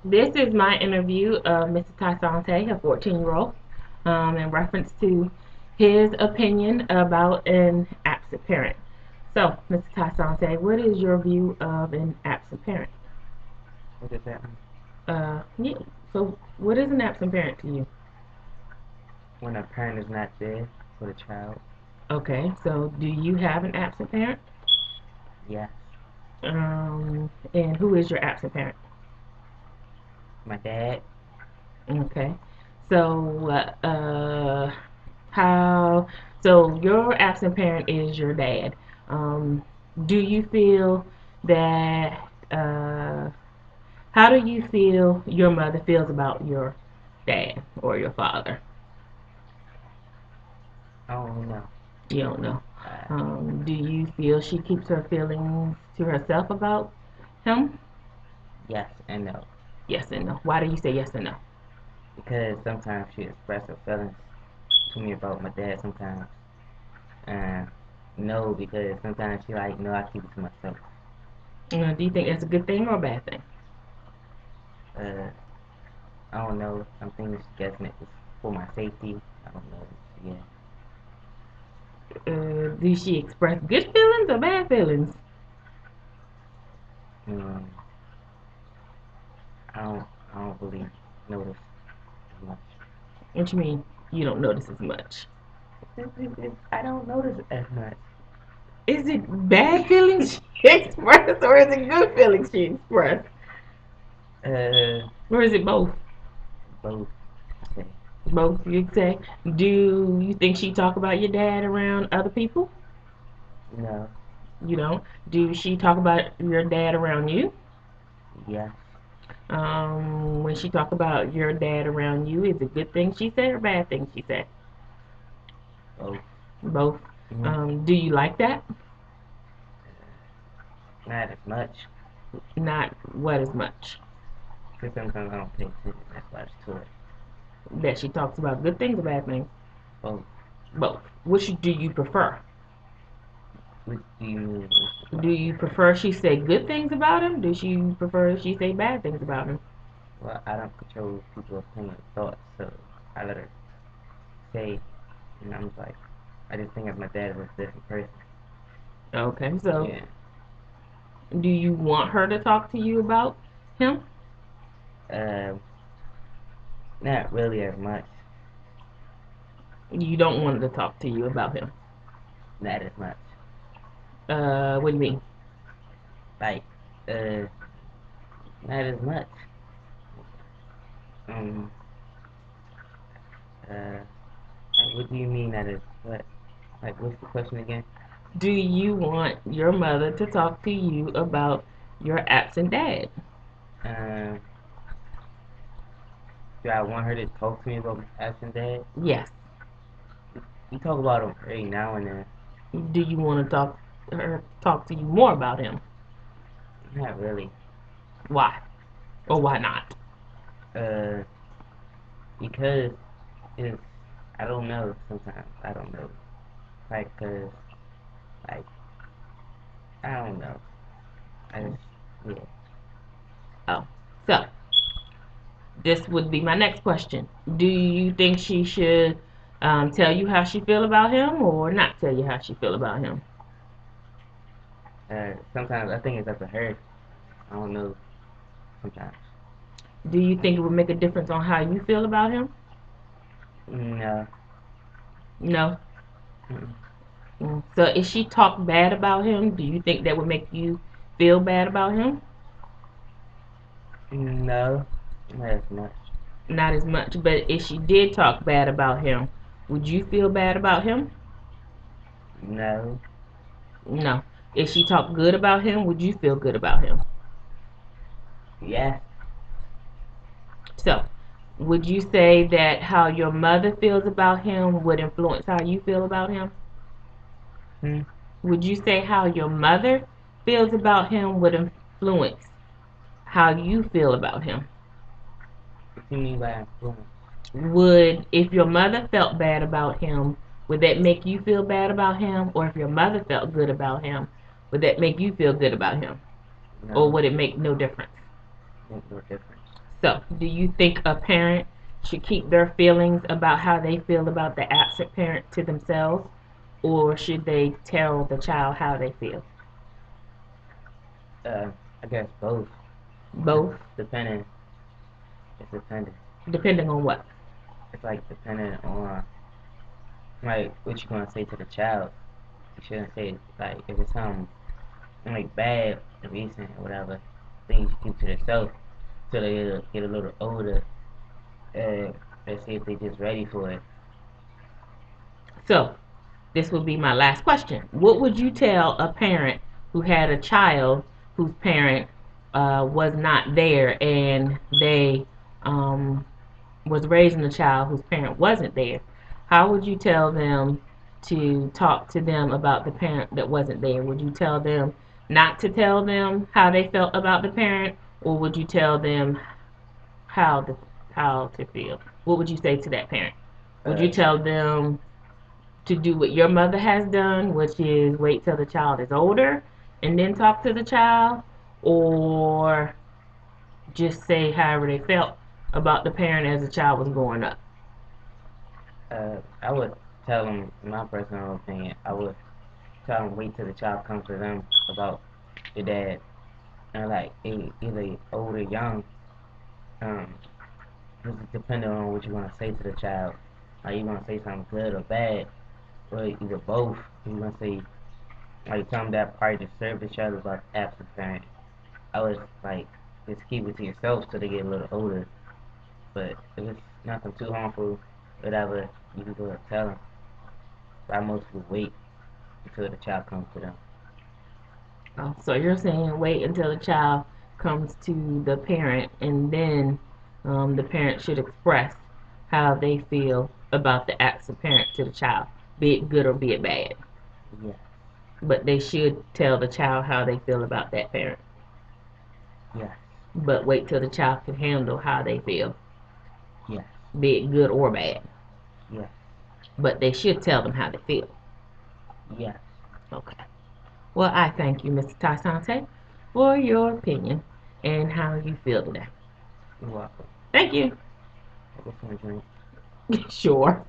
This is my interview of Mr. TySante, a 14-year-old, in reference to his opinion about an absent parent. So, Mr. TySante, what is your view of an absent parent? What does that mean? Yeah. So, what is an absent parent to you? When a parent is not there for the child? Okay. So, do you have an absent parent? Yes. And who is your absent parent? My dad? Okay. So, how? So your absent parent is your dad. Um, do you feel that? How do you feel your mother feels about your dad or your father? I don't know. You don't know. Uh, Do you feel she keeps her feelings to herself about him? yes and no. Yes and no. Why do you say yes and no? Because sometimes she expresses her feelings to me about my dad sometimes. And no, because sometimes she like, no, I keep it to myself. Do you think that's a good thing or a bad thing? Uh, I don't know. I'm thinking she's guessing it was for my safety. I don't know. Yeah. Do she express good feelings or bad feelings? Mm, I don't. I don't really notice as much. What you mean you don't notice as much? I don't notice it as much. Is it bad feelings she expressed or is it good feelings she expressed? Uh, Or is it both? both. I say Both, you say. Do you think she talk about your dad around other people? no. You know, do she talk about your dad around you? Yes. When she talk about your dad around you, is it good things she said or bad things she said? Both. Both. Mm-hmm. Do you like that? Not as much. Not what as much. Because sometimes I don't pay attention as much to it. That she talks about good things or bad things? Both. Both. Which do you prefer? What do you mean? Do you prefer she say good things about him? Do you prefer she say bad things about him? Well, I don't control people's opinion thoughts, so I let her say, and I'm like, I just think of my dad as a different person. Okay, so Yeah. do you want her to talk to you about him? Uh, Not really as much. You don't want her to talk to you about him. Not as much. What do you mean? Like, uh, not as much. Um, like, what do you mean that is what? Like, what's the question again? Do you want your mother to talk to you about your absent dad? Um, do I want her to talk to me about my absent dad? Yes. We talk about him every now and then. Do you want to talk to you more about him? Not really. Why or why not? Uh, because it's I don't know. Sometimes I don't know. Like, like I don't know. I just yeah. Oh, so this would be my next question. Do you think she should tell you how she feel about him or not tell you how she feel about him? Sometimes I think it's up to her. I don't know. Sometimes. Do you think it would make a difference on how you feel about him? No. No. Mm, So if she talked bad about him, do you think that would make you feel bad about him? no. Not as much. Not as much. But if she did talk bad about him, would you feel bad about him? No. No. If she talked good about him, would you feel good about him? Yes. So, would you say that how your mother feels about him would influence how you feel about him? Hmm. Would you say how your mother feels about him would influence how you feel about him? What do you mean by influence? Would, if your mother felt bad about him, would that make you feel bad about him? Or if your mother felt good about him, would that make you feel good about him? Or No. would it make no difference? Make no difference. So, do you think a parent should keep their feelings about how they feel about the absent parent to themselves, or should they tell the child how they feel? Uh, I guess both. It's Both, depending. It's dependent. depending on what. It's like dependent on like what you gonna say to the child. You shouldn't say like if it's something like bad, recent, or whatever. Then you should keep to yourself till they get a little older. Uh, let's see if they just ready for it. So, this will be my last question. What would you tell a parent who had a child whose parent was not there and they um, was raising a child whose parent wasn't there? How would you tell them to talk to them about the parent that wasn't there? Would you tell them not to tell them how they felt about the parent, or would you tell them how the how to feel? What would you say to that parent? Would you Uh, tell them to do what your mother has done, which is wait till the child is older and then talk to the child, or just say however they felt about the parent as the child was growing up? I would tell them, in my personal opinion, I would tell them wait till the child comes to them about your dad. And like either old or young, um, just depending on what you want to say to the child. Like you want to say something good or bad, or either both. You want to say like something that probably disturb the child about the absent parent. I would like just keep it to yourself till they get a little older. But if it's nothing too harmful, whatever, you can go and tell them. But I most people wait until the child comes to them. So you're saying wait until the child comes to the parent, and then the parent should express how they feel about the acts of parent to the child, be it good or be it bad. Yes, But they should tell the child how they feel about that parent. yes, But wait till the child can handle how they feel, yes, be it good or bad. yes, But they should tell them how they feel. yes. Okay. Well, I thank you, Mr. TySante, for your opinion and how you feel today. You're welcome. Thank you. I guess I'm drink. Sure.